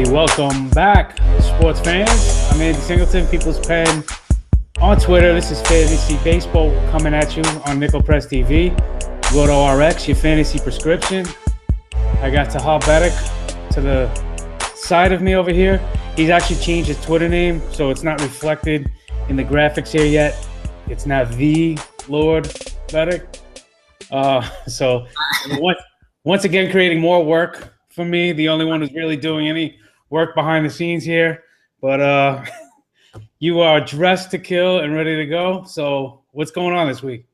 Welcome back, sports fans. I'm Andy Singleton, People's Pen on Twitter. This is Fantasy Baseball coming at you on NickelPressTV. RotoRx, your fantasy prescription. I got Tehol to the side of me over here. He's actually changed his Twitter name, so it's not reflected in the graphics here yet. It's now the Lord Beddick. So once again, creating more work for me. The only one who's really doing any work behind the scenes here. But you are dressed to kill and ready to go. So what's going on this week?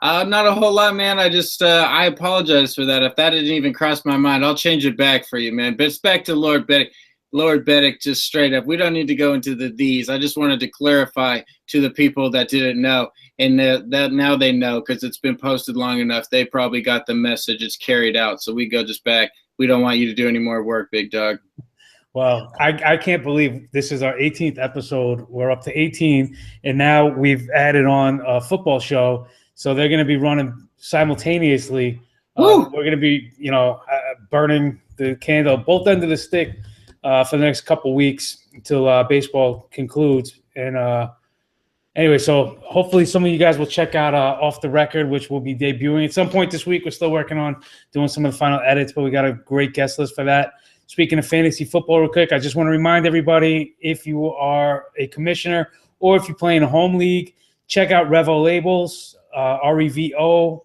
Not a whole lot, man. I apologize for that. If that didn't even cross my mind, I'll change it back for you, man. But it's back to Lord Beddick. Lord Beddick, just straight up. We don't need to go into these. I just wanted to clarify to the people that didn't know, and that now they know because it's been posted long enough. They probably got the message. It's carried out. So we go just back. We don't want you to do any more work, big dog. Well, I can't believe this is our 18th episode. We're up to 18, and now we've added on a football show. So they're going to be running simultaneously. We're going to be, burning the candle, both ends of the stick for the next couple weeks until baseball concludes. And anyway, so hopefully some of you guys will check out Off the Record, which will be debuting at some point this week. We're still working on doing some of the final edits, but we got a great guest list for that. Speaking of fantasy football real quick, I just want to remind everybody, if you are a commissioner or if you play in a home league, check out Revo Labels, REVO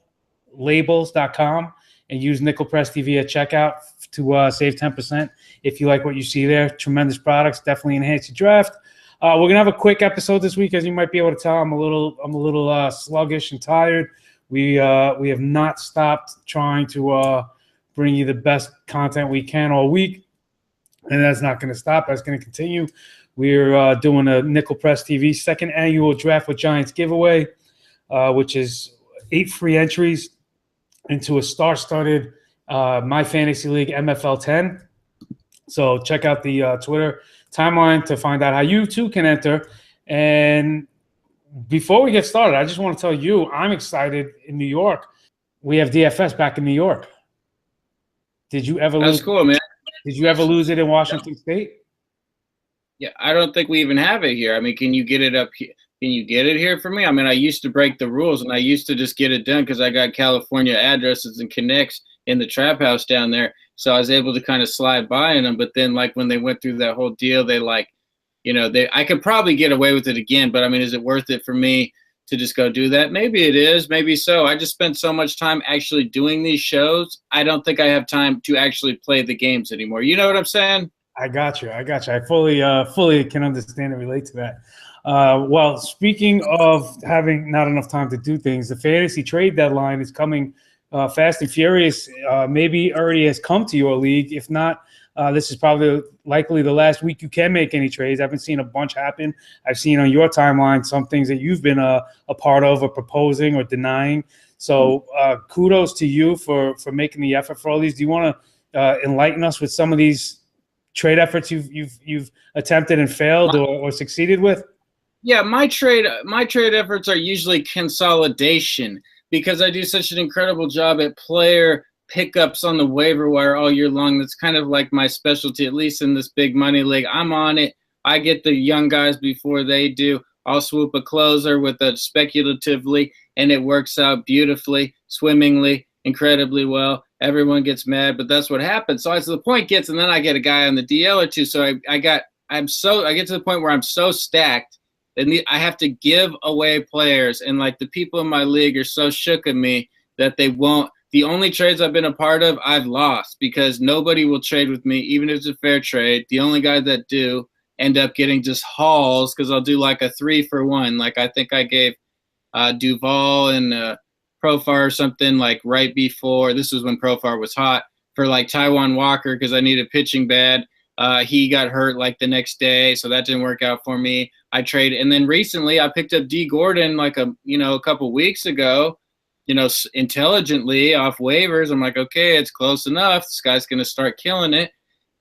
labels.com, and use NickelPressTV at checkout to save 10% if you like what you see there. Tremendous products, definitely enhance your draft. We're gonna have a quick episode this week, as you might be able to tell. I'm a little sluggish and tired. We have not stopped trying to bring you the best content we can all week, and that's not going to stop. That's going to continue. We're doing a NickelPressTV second annual Draft with Giants giveaway, which is 8 free entries into a star-studded My Fantasy League MFL 10. So check out the Twitter timeline to find out how you too can enter. And before we get started, I just want to tell you I'm excited in New York. We have DFS back in New York. Did you ever lose? That's cool, man. Did you ever lose it in Washington State? Yeah, I don't think we even have it here. I mean, can you get it up here? Can you get it here for me? I mean, I used to break the rules, and I used to just get it done because I got California addresses and connects in the trap house down there. So I was able to kind of slide by in them. But then, like, when they went through that whole deal, I could probably get away with it again. But, I mean, is it worth it for me to just go do that? Maybe it is. Maybe so. I just spent so much time actually doing these shows. I don't think I have time to actually play the games anymore. You know what I'm saying? I got you. I fully can understand and relate to that. Well, speaking of having not enough time to do things, the fantasy trade deadline is coming fast and furious. Maybe already has come to your league. If not, this is probably likely the last week you can make any trades. I've been seeing a bunch happen. I've seen on your timeline some things that you've been a part of or proposing or denying. So kudos to you for making the effort for all these. Do you want to enlighten us with some of these trade efforts you've attempted and failed or succeeded with? Yeah, my trade efforts are usually consolidation because I do such an incredible job at player pickups on the waiver wire all year long. That's kind of like my specialty, at least in this big money league. I'm on it. I get the young guys before they do. I'll swoop a closer with a speculatively, and it works out beautifully, swimmingly, incredibly well. Everyone gets mad, but that's what happens. So as the point gets, and then I get a guy on the DL or two. So I get to the point where I'm so stacked, and I have to give away players, and like the people in my league are so shook at me that they won't. The only trades I've been a part of, I've lost because nobody will trade with me, even if it's a fair trade. The only guys that do end up getting just hauls because I'll do like a 3-for-1. Like I think I gave Duvall and Profar or something like right before. This was when Profar was hot for like Taiwan Walker because I needed pitching bad. He got hurt like the next day, so that didn't work out for me. I traded, and then recently I picked up D. Gordon like a couple weeks ago. Intelligently off waivers. I'm like, okay, it's close enough. This guy's going to start killing it.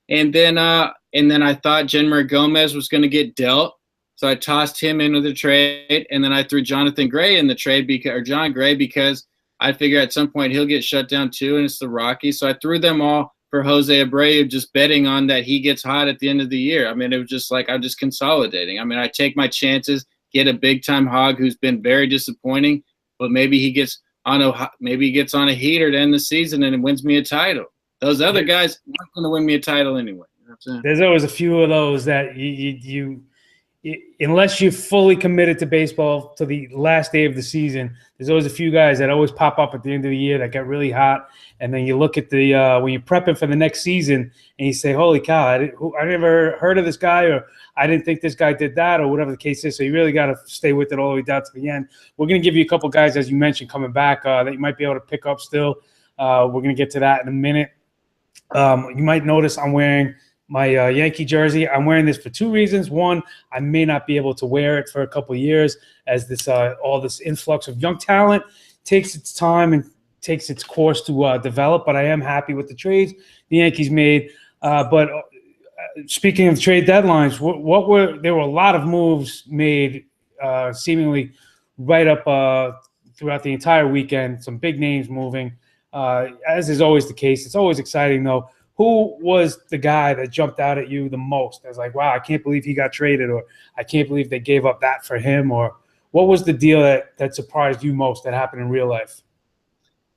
And then I thought Jenmer Gomez was going to get dealt. So I tossed him into the trade. And then I threw Jonathan Gray in the trade John Gray because I figure at some point he'll get shut down too. And it's the Rockies. So I threw them all for Jose Abreu, just betting on that he gets hot at the end of the year. I mean, it was just like I'm just consolidating. I mean, I take my chances, get a big-time hog who's been very disappointing, but maybe he gets on a heater to end the season and it wins me a title. Those other guys aren't going to win me a title anyway. You know what I'm saying? There's always a few of those that you unless you're fully committed to baseball to the last day of the season, there's always a few guys that always pop up at the end of the year that get really hot. And then you look at the when you're prepping for the next season and you say, holy cow, I never heard of this guy, or I didn't think this guy did that, or whatever the case is. So you really got to stay with it all the way down to the end. We're going to give you a couple guys, as you mentioned, coming back that you might be able to pick up still. We're going to get to that in a minute. You might notice I'm wearing my Yankee jersey. I'm wearing this for two reasons. One, I may not be able to wear it for a couple of years as this all this influx of young talent takes its time and takes its course to develop. But I am happy with the trades the Yankees made. But speaking of trade deadlines, there were a lot of moves made seemingly right up throughout the entire weekend. Some big names moving, as is always the case. It's always exciting, though. Who was the guy that jumped out at you the most? I was like, wow, I can't believe he got traded, or I can't believe they gave up that for him, or what was the deal that surprised you most that happened in real life?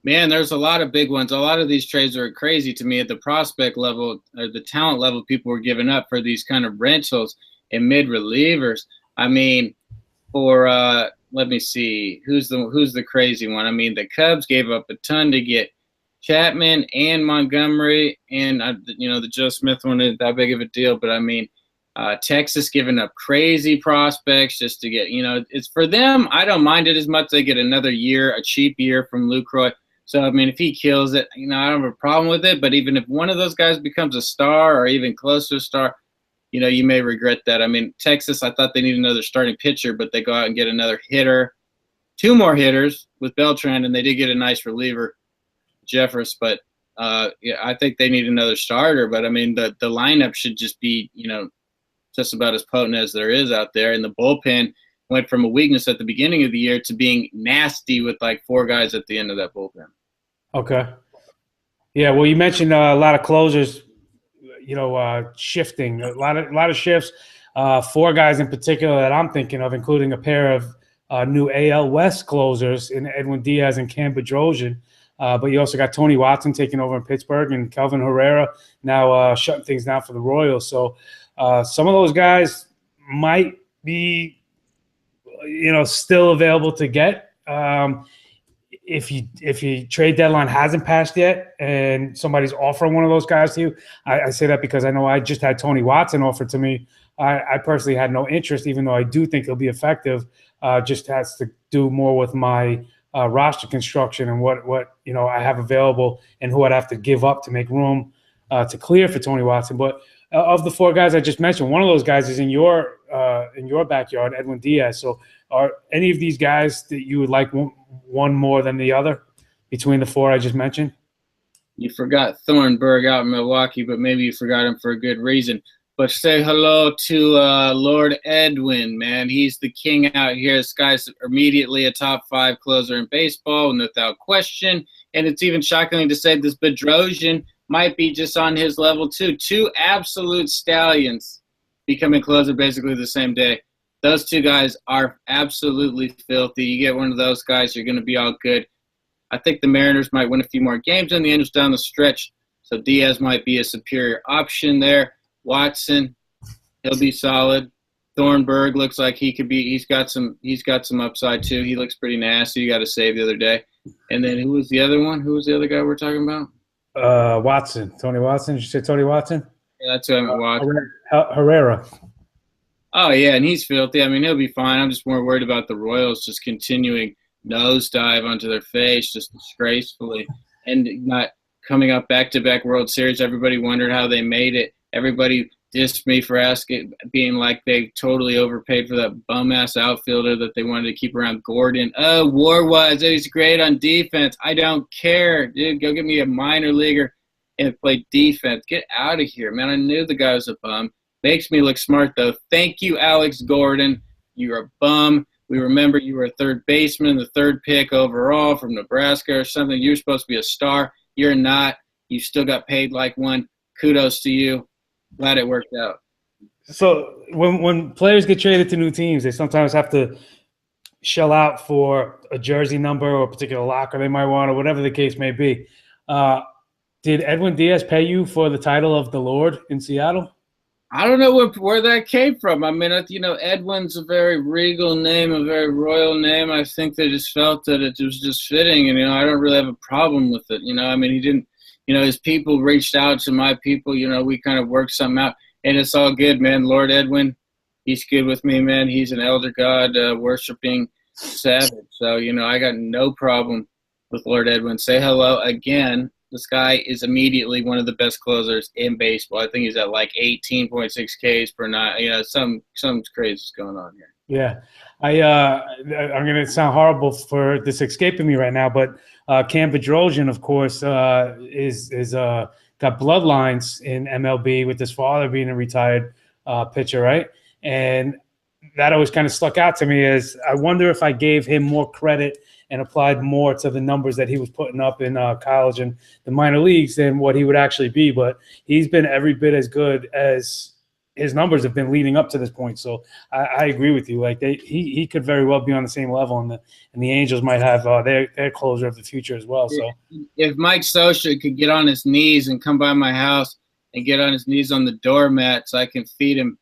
Man, there's a lot of big ones. A lot of these trades are crazy to me at the prospect level, or the talent level. People were giving up for these kind of rentals and mid relievers. I mean, for let me see, who's the crazy one? I mean, the Cubs gave up a ton to get Chapman and Montgomery, and the Joe Smith one isn't that big of a deal, but I mean, Texas giving up crazy prospects just to get, it's for them. I don't mind it as much. They get another year, a cheap year from Lucroy. So, I mean, if he kills it, I don't have a problem with it. But even if one of those guys becomes a star or even close to a star, you may regret that. I mean, Texas, I thought they need another starting pitcher, but they go out and get another hitter, two more hitters with Beltran, and they did get a nice reliever, Jeffers. But, I think they need another starter. But, I mean, the lineup should just be, just about as potent as there is out there. And the bullpen went from a weakness at the beginning of the year to being nasty with like four guys at the end of that bullpen. Okay. Yeah, well, you mentioned a lot of closers, shifting, a lot of shifts. Four guys in particular that I'm thinking of, including a pair of new AL West closers in Edwin Diaz and Bedrosian. But you also got Tony Watson taking over in Pittsburgh, and Kelvin Herrera now shutting things down for the Royals. So some of those guys might be, still available to get. If you trade deadline hasn't passed yet and somebody's offering one of those guys to you, I say that because I know I just had Tony Watson offered to me. I personally had no interest, even though I do think he'll be effective. Just has to do more with my roster construction and what I have available and who I'd have to give up to make room to clear for Tony Watson. But of the four guys I just mentioned, one of those guys is in your backyard, Edwin Diaz. So are any of these guys that you would like one more than the other between the four I just mentioned? You forgot Thornburg out in Milwaukee, but maybe you forgot him for a good reason. But say hello to Lord Edwin, man. He's the king out here. This guy's immediately a top 5 closer in baseball, without question. And it's even shockingly to say this Bedrosian might be just on his level too. Two absolute stallions becoming closer basically the same day. Those two guys are absolutely filthy. You get one of those guys, you're going to be all good. I think the Mariners might win a few more games in the Angels down the stretch, so Diaz might be a superior option there. Watson, he'll be solid. Thornburg looks like he could be. He's got some upside too. He looks pretty nasty. You got to save the other day. And then who was the other one? Who was the other guy we're talking about? Watson. Tony Watson. Did you say Tony Watson? Yeah, that's who I'm watching. Herrera. Oh, yeah, and he's filthy. I mean, he'll be fine. I'm just more worried about the Royals just continuing nosedive onto their face just disgracefully and not coming up back-to-back World Series. Everybody wondered how they made it. Everybody dissed me for being like they totally overpaid for that bum-ass outfielder that they wanted to keep around Gordon. Oh, War-wise, he's great on defense. I don't care. Dude, go get me a minor leaguer and play defense. Get out of here, man. I knew the guy was a bum. Makes me look smart, though. Thank you, Alex Gordon. You're a bum. We remember you were a third baseman, the third pick overall from Nebraska or something. You're supposed to be a star. You're not. You still got paid like one. Kudos to you. Glad it worked out. So when players get traded to new teams, they sometimes have to shell out for a jersey number or a particular locker they might want, or whatever the case may be. Did Edwin Diaz pay you for the title of the Lord in Seattle? I don't know where that came from. I mean, you know, Edwin's a very regal name, a very royal name. I think they just felt that it was just fitting, and, you know, I don't really have a problem with it. You know, I mean, he didn't, you know, his people reached out to my people. You know, we kind of worked something out, and it's all good, man. Lord Edwin, he's good with me, man. He's an elder god, worshiping savage. So, you know, I got no problem with Lord Edwin. Say hello again. This guy is immediately one of the best closers in baseball. I think he's at like 18.6 Ks per night. You know, some crazy is going on here. Yeah, I'm going to sound horrible for this escaping me right now, but Cam Bedrosian, of course, is got bloodlines in MLB with his father being a retired pitcher, right? And that always kind of stuck out to me as I wonder if I gave him more credit and applied more to the numbers that he was putting up in college and the minor leagues than what he would actually be. But he's been every bit as good as his numbers have been leading up to this point. So I agree with you. Like he could very well be on the same level, and the Angels might have their closer of the future as well. So if Mike Scioscia could get on his knees and come by my house and get on his knees on the doormat so I can feed him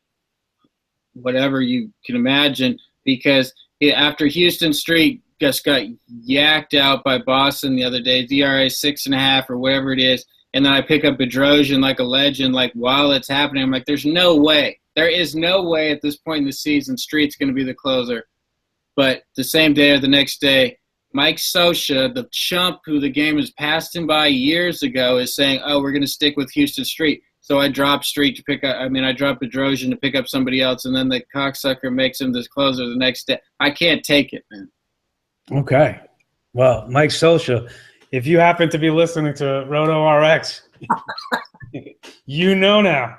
whatever you can imagine, because after Houston Street just got yacked out by Boston the other day, DRA 6.5 or whatever it is, and then I pick up Bedrosian like a legend, like while it's happening, I'm like, there's no way. There is no way at this point in the season Street's going to be the closer. But the same day or the next day, Mike Scioscia, the chump who the game has passed him by years ago, is saying, oh, we're going to stick with Houston Street. So I drop Street to pick up – I mean, I drop Bedrosian to pick up somebody else, and then the cocksucker makes him this closer the next day. I can't take it, man. Okay. Well, Mike Scioscia, if you happen to be listening to Roto RX, you know now.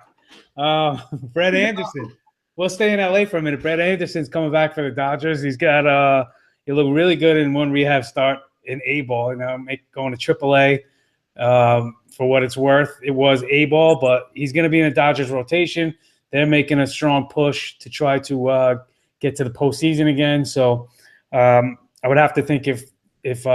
Brett Anderson. We'll stay in LA for a minute. Brett Anderson's coming back for the Dodgers. He's got he looked really good in one rehab start in A-ball, you know, going to AAA. For what it's worth, it was A-ball, but he's going to be in the Dodgers rotation. They're making a strong push to try to get to the postseason again. So I would have to think if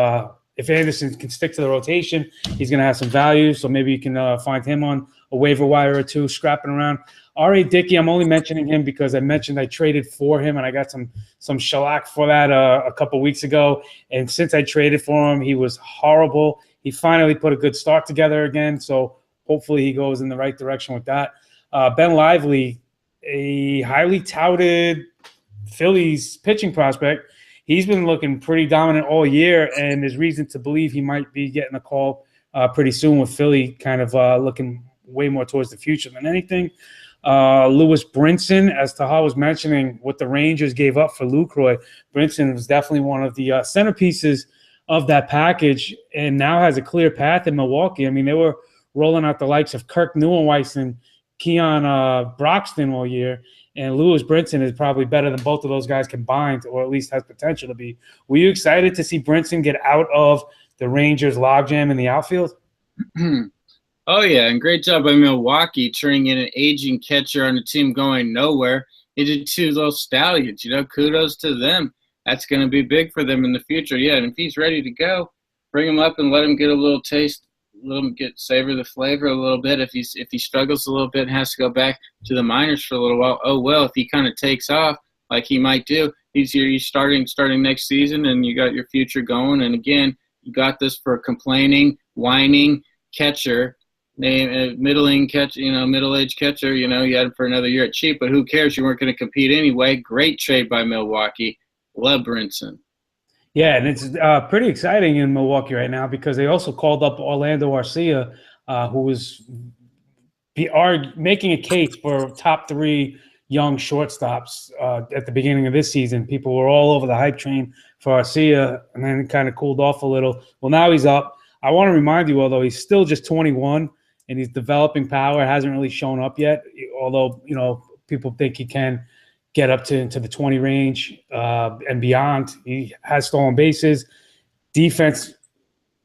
Anderson can stick to the rotation, he's going to have some value. So maybe you can find him on a waiver wire or two, scrapping around. R.A. Dickey, I'm only mentioning him because I mentioned I traded for him, and I got some shellac for that a couple weeks ago. And since I traded for him, he was horrible. He finally put a good start together again, so hopefully he goes in the right direction with that. Ben Lively, a highly touted Phillies pitching prospect, he's been looking pretty dominant all year, and there's reason to believe he might be getting a call pretty soon with Philly kind of looking way more towards the future than anything. Lewis Brinson, as Tehol was mentioning, what the Rangers gave up for Lucroy, Brinson was definitely one of the centerpieces of that package, and now has a clear path in Milwaukee. I mean, they were rolling out the likes of Kirk Neuenweiss and Keon Broxton all year, and Lewis Brinson is probably better than both of those guys combined, or at least has potential to be. Were you excited to see Brinson get out of the Rangers' logjam in the outfield? Oh, yeah, and great job by Milwaukee turning in an aging catcher on a team going nowhere into two little stallions. You know, kudos to them. That's going to be big for them in the future. Yeah, and if he's ready to go, bring him up and let him get a little taste, let him savor the flavor a little bit. If he struggles a little bit and has to go back to the minors for a little while, oh well. If he kind of takes off like he might do, he's starting next season, and you got your future going. And again, you got this for a complaining, whining catcher, middle-aged catcher. You know, you had him for another year at cheap, but who cares? You weren't going to compete anyway. Great trade by Milwaukee. Love Brinson. Yeah, and it's pretty exciting in Milwaukee right now because they also called up Orlando Arcia, who was making a case for top 3 young shortstops at the beginning of this season. People were all over the hype train for Arcia, and then it kind of cooled off a little. Well, now he's up. I want to remind you, although he's still just 21 and he's developing power, hasn't really shown up yet, although, you know, people think he can get up into the 20 range and beyond. He has stolen bases. Defense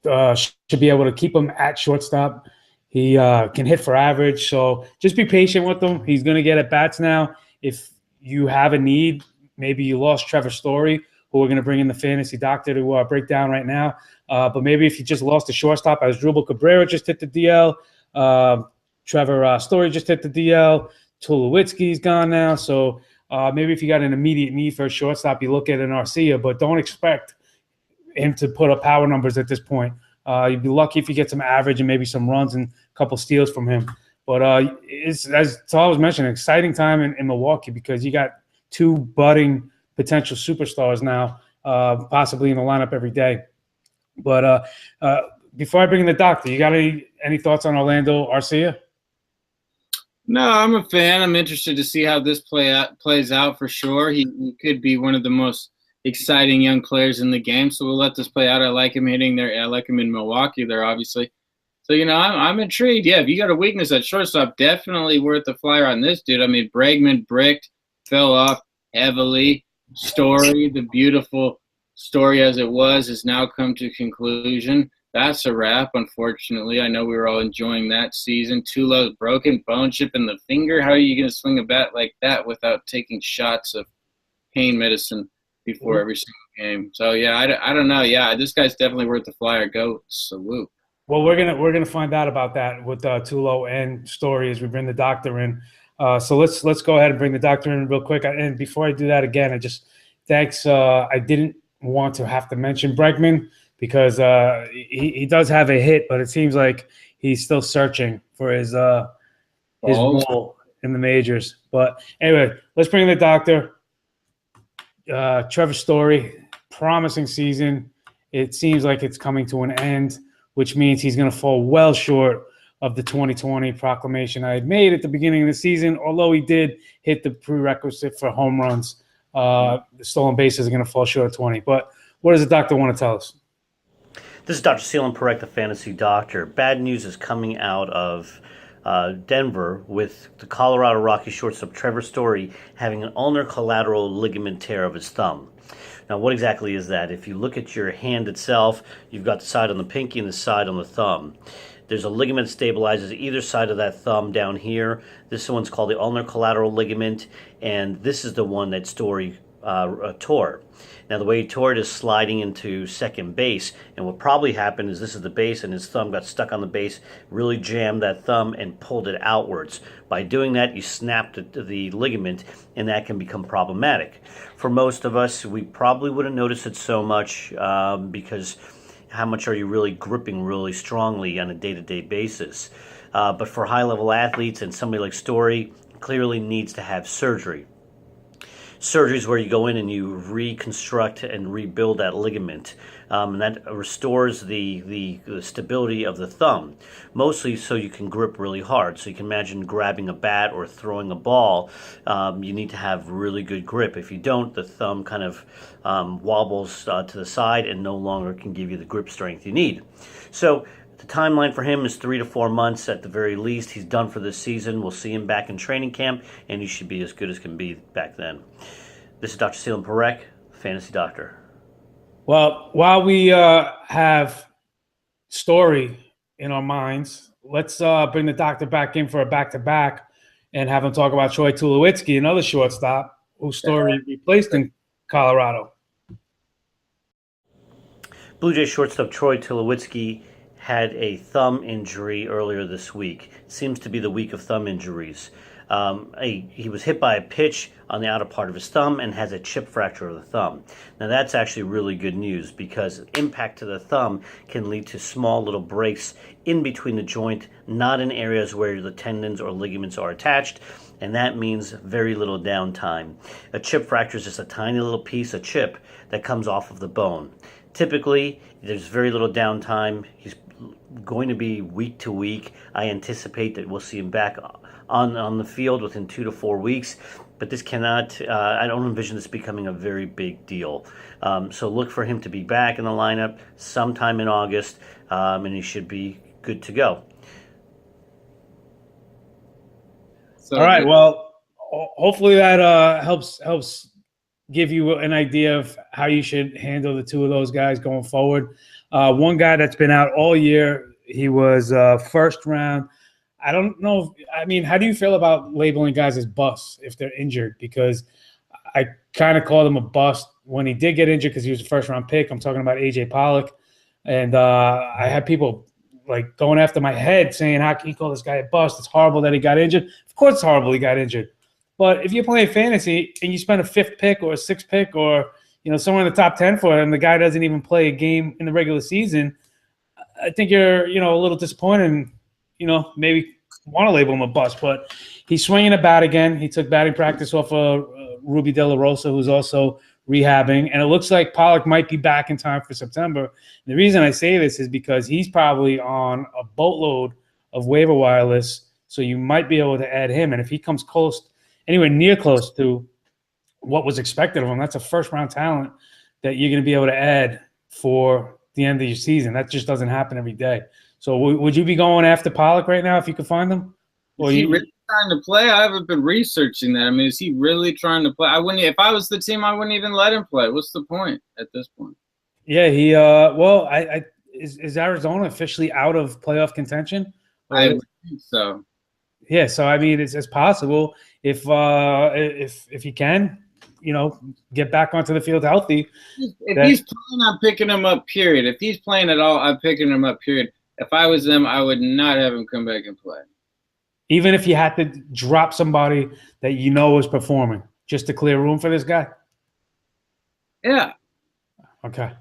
should be able to keep him at shortstop. He can hit for average. So just be patient with him. He's going to get at bats now. If you have a need, maybe you lost Trevor Story, who we're going to bring in the fantasy doctor to break down right now. But maybe if you just lost a shortstop, as Drupal Cabrera just hit the DL, Trevor Story just hit the DL, Tulowitzki's gone now. So maybe if you got an immediate need for a shortstop, you look at an Arcia, but don't expect him to put up power numbers at this point. You'd be lucky if you get some average and maybe some runs and a couple steals from him. But it's, as Tehol was mentioning, exciting time in Milwaukee because you got two budding potential superstars now, possibly in the lineup every day. But before I bring in the doctor, you got any thoughts on Orlando Arcia? No, I'm a fan. I'm interested to see how this plays out for sure. He could be one of the most exciting young players in the game, so we'll let this play out. I like him hitting there. I like him in Milwaukee there, obviously. So, I'm intrigued. Yeah, if you got a weakness at shortstop, definitely worth the flyer on this dude. I mean, Bregman bricked, fell off heavily. Story, the beautiful story as it was, has now come to conclusion. That's a wrap, unfortunately. I know we were all enjoying that season. Tulo's broken, bone chip in the finger. How are you going to swing a bat like that without taking shots of pain medicine before every single game? So, yeah, I don't know. Yeah, this guy's definitely worth the flyer. Go salute. Well, we're gonna find out about that with Tulo and Story as we bring the doctor in. So let's go ahead and bring the doctor in real quick. And before I do that again, I didn't want to have to mention Bregman because he does have a hit, but it seems like he's still searching for his role in the majors. But anyway, let's bring in the doctor. Trevor Story, promising season. It seems like it's coming to an end, which means he's going to fall well short of the 2020 proclamation I had made at the beginning of the season. Although he did hit the prerequisite for home runs, the stolen bases are going to fall short of 20. But what does the doctor want to tell us? This is Dr. Seelan Parekh, the fantasy doctor. Bad news is coming out of Denver with the Colorado Rockies shortstop Trevor Story having an ulnar collateral ligament tear of his thumb. Now, what exactly is that? If you look at your hand itself, you've got the side on the pinky and the side on the thumb. There's a ligament that stabilizes either side of that thumb down here. This one's called the ulnar collateral ligament, and this is the one that Story tore. Now, the way he tore it is sliding into second base, and what probably happened is this is the base, and his thumb got stuck on the base, really jammed that thumb and pulled it outwards. By doing that, you snapped the ligament, and that can become problematic. For most of us, we probably wouldn't notice it so much because how much are you really gripping really strongly on a day-to-day basis? But for high-level athletes and somebody like Story, clearly needs to have surgery. Surgery is where you go in and you reconstruct and rebuild that ligament, and that restores the stability of the thumb, mostly so you can grip really hard. So you can imagine grabbing a bat or throwing a ball. You need to have really good grip. If you don't, the thumb kind of wobbles to the side and no longer can give you the grip strength you need. So the timeline for him is 3 to 4 months at the very least. He's done for this season. We'll see him back in training camp, and he should be as good as can be back then. This is Dr. Seelan Parekh, Fantasy Doctor. Well, while we have Story in our minds, let's bring the doctor back in for a back-to-back and have him talk about Troy Tulowitzki, another shortstop who Story replaced in Colorado. Blue Jays shortstop Troy Tulowitzki had a thumb injury earlier this week. It seems to be the week of thumb injuries. He was hit by a pitch on the outer part of his thumb and has a chip fracture of the thumb. Now that's actually really good news because impact to the thumb can lead to small little breaks in between the joint, not in areas where the tendons or ligaments are attached, and that means very little downtime. A chip fracture is just a tiny little piece of chip that comes off of the bone. Typically, there's very little downtime. He's going to be week to week. I anticipate that we'll see him back on the field within 2 to 4 weeks, but this cannot, I don't envision this becoming a very big deal. So look for him to be back in the lineup sometime in August, and he should be good to go. All right, well, hopefully that helps give you an idea of how you should handle the two of those guys going forward. One guy that's been out all year He was first round. I don't know. I mean, how do you feel about labeling guys as busts if they're injured? Because I kind of called him a bust when he did get injured because he was a first-round pick. I'm talking about A.J. Pollock. And I had people like going after my head saying, how can you call this guy a bust? It's horrible that he got injured. Of course it's horrible he got injured. But if you're playing fantasy and you spend a 5th pick or a 6th pick or, somewhere in the top 10 for him, the guy doesn't even play a game in the regular season, I think you're, a little disappointed and, maybe want to label him a bust. But he's swinging a bat again. He took batting practice off of Ruby De La Rosa, who's also rehabbing. And it looks like Pollock might be back in time for September. And the reason I say this is because he's probably on a boatload of waiver wire lists, so you might be able to add him. And if he comes anywhere near close to what was expected of him, that's a first-round talent that you're going to be able to add for the end of your season. That just doesn't happen every day. So would you be going after Pollock right now if you could find him? Is he really trying to play? I haven't been researching that. I mean, is he really trying to play? I wouldn't. If I was the team, I wouldn't even let him play. What's the point at this point? Yeah, he. Is Arizona officially out of playoff contention? I would think so. Yeah, so I mean, it's possible if he can, get back onto the field healthy. If he's playing, I'm picking him up. Period. If he's playing at all, I'm picking him up. Period. If I was them, I would not have him come back and play. Even if you had to drop somebody that was performing, just to clear room for this guy? Yeah. Okay.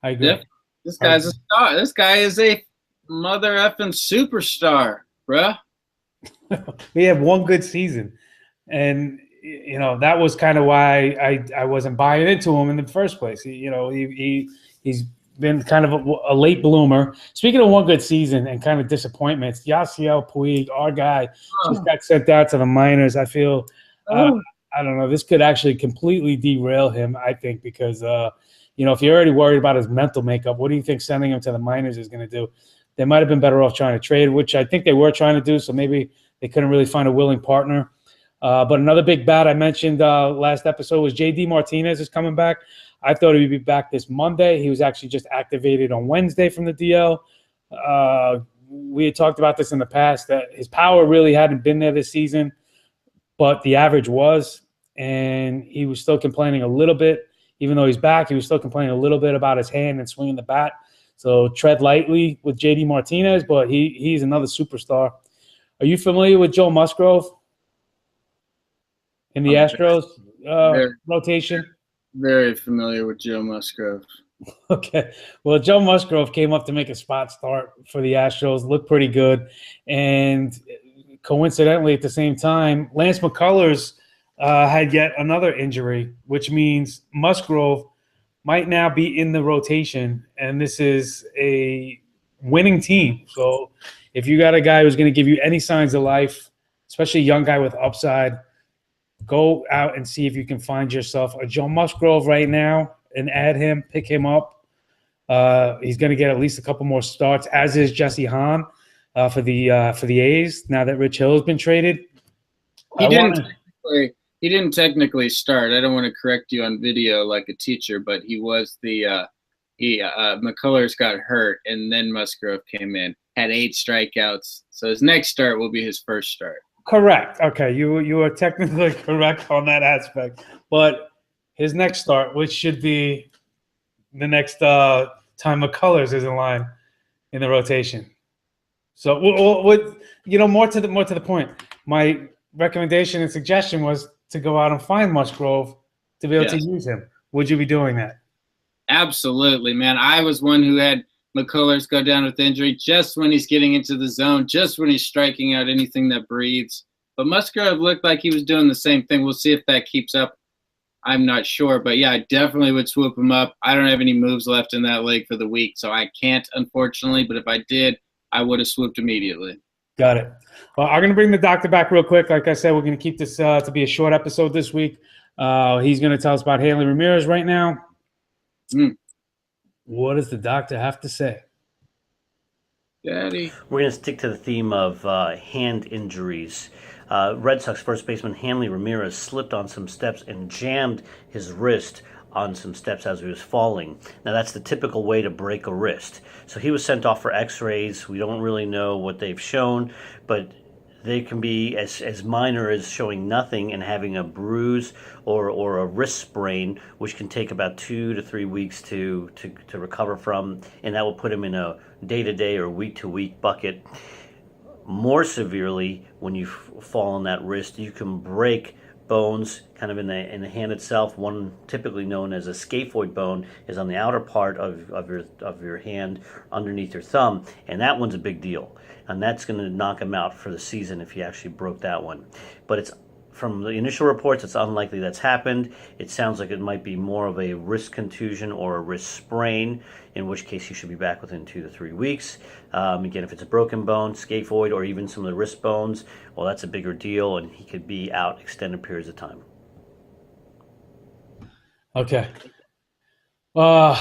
I agree. Yep. This guy's a star. This guy is a mother effing superstar, bruh. He had one good season. And, that was kind of why I wasn't buying into him in the first place. He's been kind of a late bloomer. Speaking of one good season and kind of disappointments, Yasiel Puig, our guy, just got sent out to the minors. I feel, I don't know, this could actually completely derail him, I think, because, if you're already worried about his mental makeup, what do you think sending him to the minors is going to do? They might have been better off trying to trade, which I think they were trying to do, so maybe they couldn't really find a willing partner. But another big bat I mentioned last episode was J.D. Martinez is coming back. I thought he would be back this Monday. He was actually just activated on Wednesday from the DL. We had talked about this in the past, that his power really hadn't been there this season, but the average was, and he was still complaining a little bit. Even though he's back, he was still complaining a little bit about his hand and swinging the bat. So tread lightly with J.D. Martinez, but he's another superstar. Are you familiar with Joe Musgrove in the Astros rotation? Very familiar with Joe Musgrove. Okay. Well, Joe Musgrove came up to make a spot start for the Astros, looked pretty good. And coincidentally, at the same time, Lance McCullers had yet another injury, which means Musgrove might now be in the rotation. And this is a winning team. So if you got a guy who's going to give you any signs of life, especially a young guy with upside, go out and see if you can find yourself a Joe Musgrove right now and add him, pick him up. He's going to get at least a couple more starts, as is Jesse Hahn for the A's. Now that Rich Hill has been traded, he didn't technically start. I don't want to correct you on video like a teacher, but he was McCullers got hurt, and then Musgrove came in, had 8 strikeouts. So his next start will be his first start. Correct. Okay, you are technically correct on that aspect. But his next start, which should be the next time McCullers is in line in the rotation. So, more to the point, my recommendation and suggestion was to go out and find Musgrove to be able to use him. Would you be doing that? Absolutely, man. I was one who had McCullers go down with injury just when he's getting into the zone, just when he's striking out anything that breathes. But Musgrove looked like he was doing the same thing. We'll see if that keeps up. I'm not sure. But, yeah, I definitely would swoop him up. I don't have any moves left in that league for the week, so I can't, unfortunately. But if I did, I would have swooped immediately. Got it. Well, I'm going to bring the doctor back real quick. Like I said, we're going to keep this to be a short episode this week. He's going to tell us about Hanley Ramirez right now. What does the doctor have to say? Daddy. We're going to stick to the theme of hand injuries. Red Sox first baseman Hanley Ramirez slipped on some steps and jammed his wrist on some steps as he was falling. Now, that's the typical way to break a wrist. So he was sent off for x-rays. We don't really know what they've shown, but they can be as minor as showing nothing and having a bruise or a wrist sprain, which can take about 2 to 3 weeks to recover from, and that will put him in a day-to-day or week-to-week bucket. More severely, when you fall on that wrist, you can break bones kind of in the hand itself. One typically known as a scaphoid bone is on the outer part of your hand underneath your thumb, and that one's a big deal, and that's going to knock him out for the season if he actually broke that one. But it's, from the initial reports, it's unlikely that's happened. It sounds like it might be more of a wrist contusion or a wrist sprain, in which case he should be back within 2 to 3 weeks. Again, if it's a broken bone, scaphoid, or even some of the wrist bones, well, that's a bigger deal, and he could be out extended periods of time. Okay. Well,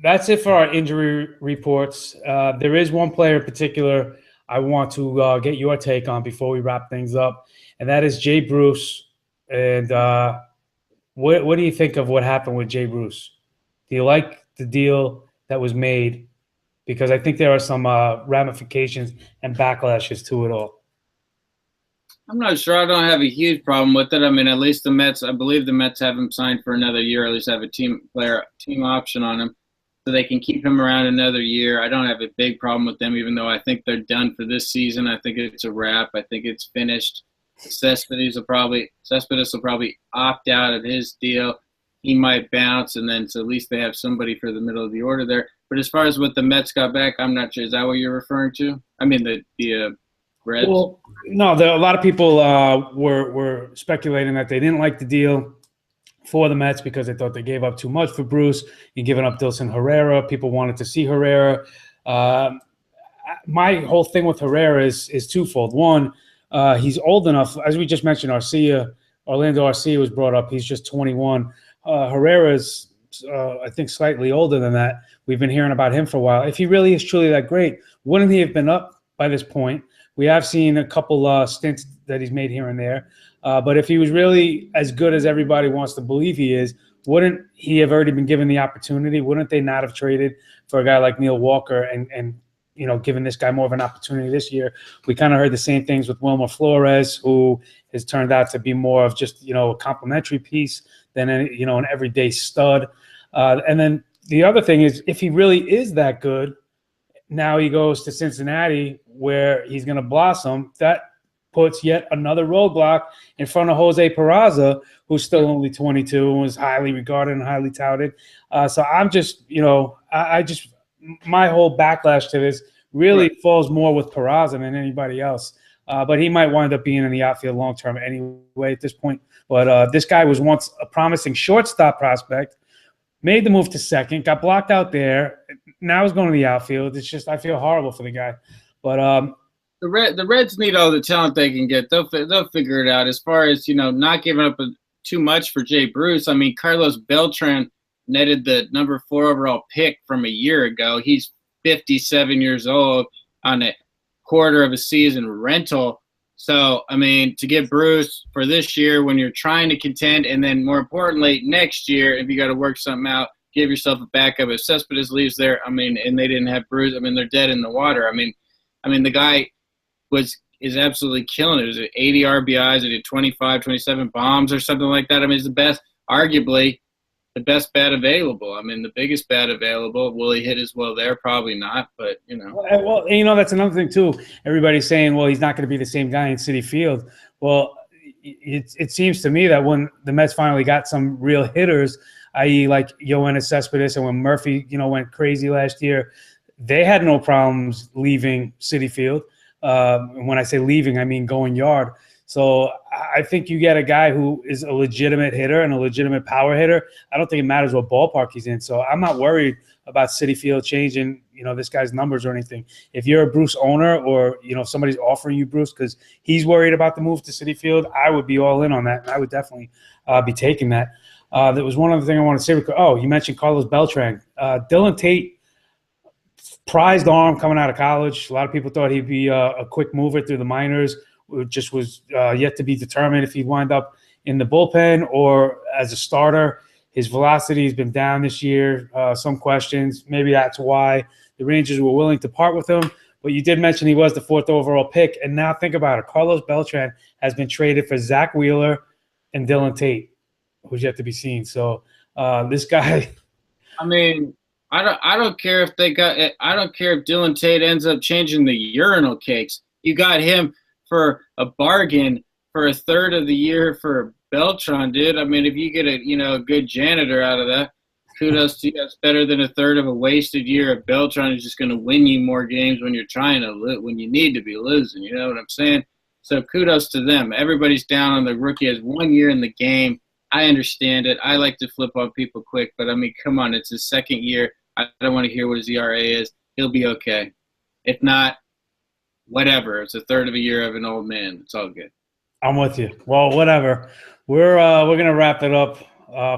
that's it for our injury reports. There is one player in particular I want to get your take on before we wrap things up, and that is Jay Bruce. And what do you think of what happened with Jay Bruce? Do you like the deal that was made? Because I think there are some ramifications and backlashes to it all. I'm not sure. I don't have a huge problem with it. I mean, at least the Mets, I believe the Mets have him signed for another year, at least have a team option on him, so they can keep him around another year. I don't have a big problem with them, even though I think they're done for this season. I think it's a wrap. I think it's finished. Cespedes will probably opt out of his deal. He might bounce, and then so at least they have somebody for the middle of the order there. But as far as what the Mets got back, I'm not sure. Is that what you're referring to? I mean, the Reds? Well, no, a lot of people were speculating that they didn't like the deal for the Mets because they thought they gave up too much for Bruce and giving up Dilson Herrera. People wanted to see Herrera. My whole thing with Herrera is twofold. One, he's old enough. As we just mentioned, Orlando Arcia was brought up. He's just 21. Herrera's, I think, slightly older than that. We've been hearing about him for a while. If he really is truly that great, wouldn't he have been up by this point? We have seen a couple stints that he's made here and there. But if he was really as good as everybody wants to believe he is, wouldn't he have already been given the opportunity? Wouldn't they not have traded for a guy like Neil Walker and given this guy more of an opportunity this year? We kind of heard the same things with Wilmer Flores, who has turned out to be more of just, a complimentary piece than an everyday stud. And then the other thing is, if he really is that good, now he goes to Cincinnati where he's going to blossom. That puts yet another roadblock in front of Jose Peraza, who's still only 22 and was highly regarded and highly touted. So I'm just, my whole backlash to this really falls more with Peraza than anybody else. But he might wind up being in the outfield long-term anyway at this point. But this guy was once a promising shortstop prospect, made the move to second, got blocked out there. Now he's going to the outfield. It's just, I feel horrible for the guy. But the Reds need all the talent they can get. They'll figure it out. As far as, not giving up too much for Jay Bruce. I mean, Carlos Beltran netted the number 4 overall pick from a year ago. He's 57 years old on a quarter of a season rental. So, I mean, to get Bruce for this year when you're trying to contend, and then more importantly, next year, if you got to work something out, give yourself a backup. If Cespedes leaves there, I mean, and they didn't have Bruce, I mean, they're dead in the water. I mean, the guy is absolutely killing it. It was 80 RBIs. He did 25, 27 bombs or something like that. I mean, he's the best, arguably the best bat available. I mean, the biggest bat available. Will he hit as well there? Probably not, but, Well, that's another thing, too. Everybody's saying, well, he's not going to be the same guy in Citi Field. Well, it seems to me that when the Mets finally got some real hitters, i.e. like Yoenis Cespedes, and when Murphy, went crazy last year, they had no problems leaving Citi Field. When I say leaving, I mean going yard. So I think you get a guy who is a legitimate hitter and a legitimate power hitter. I don't think it matters what ballpark he's in. So I'm not worried about Citi Field changing, this guy's numbers or anything. If you're a Bruce owner or, somebody's offering you Bruce because he's worried about the move to Citi Field, I would be all in on that. I would definitely be taking that. There was one other thing I want to say. Oh, you mentioned Carlos Beltran. Dylan Tate, prized arm coming out of college. A lot of people thought he'd be a quick mover through the minors. It just was yet to be determined if he'd wind up in the bullpen or as a starter. His velocity has been down this year. Some questions. Maybe that's why the Rangers were willing to part with him. But you did mention he was the 4th overall pick. And now think about it. Carlos Beltran has been traded for Zach Wheeler and Dylan Tate, who's yet to be seen. So this guy. I mean, I don't care if they got – I don't care if Dylan Tate ends up changing the urinal cakes. You got him for a bargain for a third of the year for Beltran, dude. I mean, if you get a good janitor out of that, kudos to you. That's better than a third of a wasted year of Beltran who's just going to win you more games when you're trying to when you need to be losing. You know what I'm saying? So kudos to them. Everybody's down on the rookie has 1 year in the game. I understand it. I like to flip on people quick, but I mean, come on, it's his 2nd year. I don't want to hear what his ERA is. He'll be okay. If not, whatever. It's a third of a year of an old man. It's all good. I'm with you. Well, whatever. We're gonna wrap it up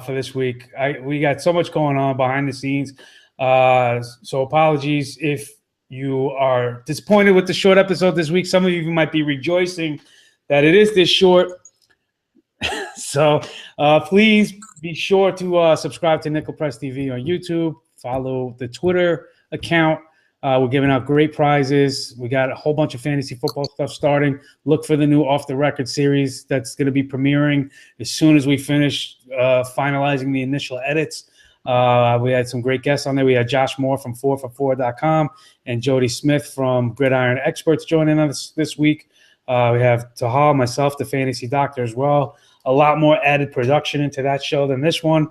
for this week. We got so much going on behind the scenes. So apologies if you are disappointed with the short episode this week. Some of you might be rejoicing that it is this short. So please be sure to subscribe to NickelPressTV on YouTube. Follow the Twitter account. We're giving out great prizes. We got a whole bunch of fantasy football stuff starting. Look for the new Off the Record series that's going to be premiering as soon as we finish finalizing the initial edits. We had some great guests on there. We had Josh Moore from 4for4.com and Jody Smith from Gridiron Experts joining us this week. We have Tehol, myself, the fantasy doctor as well. A lot more added production into that show than this one.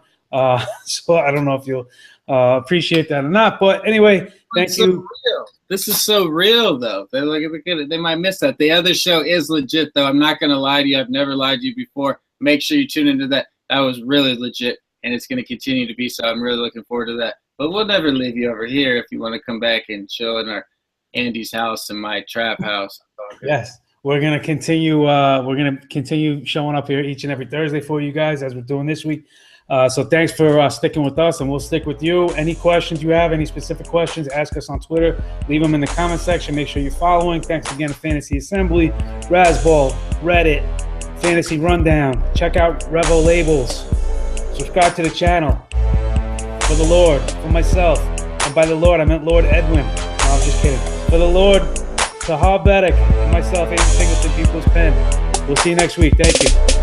So I don't know if you'll appreciate that or not. But anyway, thank you. Real. This is so real, though. They might miss that. The other show is legit, though. I'm not going to lie to you. I've never lied to you before. Make sure you tune into that. That was really legit, and it's going to continue to be so. I'm really looking forward to that. But we'll never leave you over here if you want to come back and chill in our Andy's house and my trap house. Yes. We're gonna continue. We're gonna continue showing up here each and every Thursday for you guys, as we're doing this week. So thanks for sticking with us, and we'll stick with you. Any questions you have, any specific questions, ask us on Twitter. Leave them in the comment section. Make sure you're following. Thanks again to Fantasy Assembly, Razzball, Reddit, Fantasy Rundown. Check out Revo Labels. Subscribe to the channel. For the Lord, for myself, and by the Lord I meant Lord Edwin. No, I'm just kidding. For the Lord, Tehol, and myself, Aiden Singleton, People's Pen. We'll see you next week. Thank you.